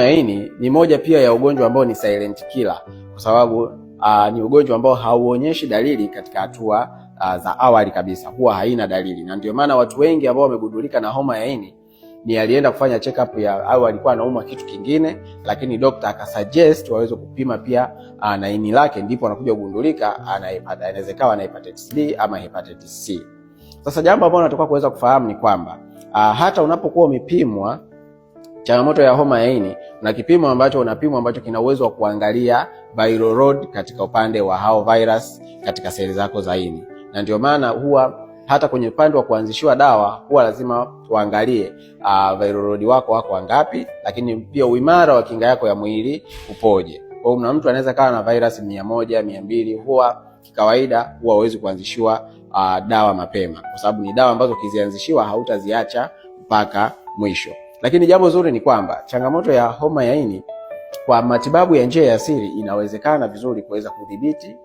ya ini ni moja pia ya ugonjwa ambao ni silent killer, kwa sababu ni ugonjwa ambao hauonyeshi dalili katika hatua za awali kabisa, huwa haina dalili. Na ndio maana watu wengi ambao wamegundulika na homa ya ini ni alienda kufanya check up au alikuwa anaumwa kitu kingine, lakini daktari akasuggest waweze kupima pia na ini lake, ndipo anakuja kugundulika anaweza kawa na hepatitis B ama hepatitis C. Sasa jambo ambalo nataka kuweza kufahamu ni kwamba hata unapokuwa umepimwa changamoto ya homa ya ini, na kipimo ambacho unapimwa ambacho kina uwezo wa kuangalia viral load katika upande wa hao virus katika seli zako za ini. Na ndio maana huwa hata kwenye upande wa kuanzishiwa dawa huwa lazima tuangalie viral load wako wangapi, lakini pia uimara wa kinga yako ya mwili upoje. Kwa hiyo mtu anaweza kawa na virus 100, 200, huwa kawaida huwa hawezi kuanzishiwa dawa mapema, kwa sababu ni dawa ambazo ukizianzishiwa hautaziacha mpaka mwisho. Lakini jambo zuri ni kwamba changamoto ya homa ya ini kwa matibabu ya njia ya asili inawezekana vizuri kuweza kudhibiti,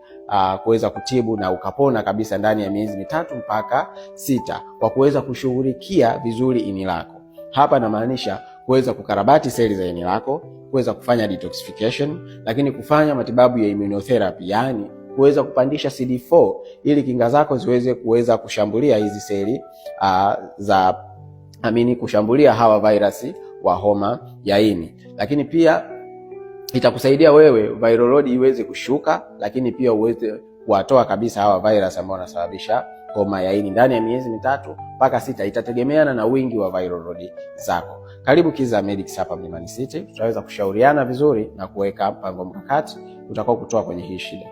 kuweza kutibu na ukapona kabisa ndani ya miezi 3 mpaka 6 kwa kuweza kushughulikia vizuri ini lako. Hapa namaanisha kuweza kukarabati seli za ini lako, kuweza kufanya detoxification, lakini kufanya matibabu ya immunotherapy, yani kuweza kupandisha CD4 ili kinga zako ziweze kuweza kushambulia hizi seli kushambulia hawa virusi wa homa ya ini. Lakini pia itakusaidia wewe viral load iweze kushuka, lakini pia uweze kuwatoa kabisa hawa virus ambao wanasababisha homa ya ini ndani ya miezi 3 mpaka 6, itategemeana na wingi wa viral load zako. Karibu Kiza Medics hapa Mlimani City, tutaweza kushauriana vizuri na kuweka mpango mkakati utakao kutoa kwenye hii shida.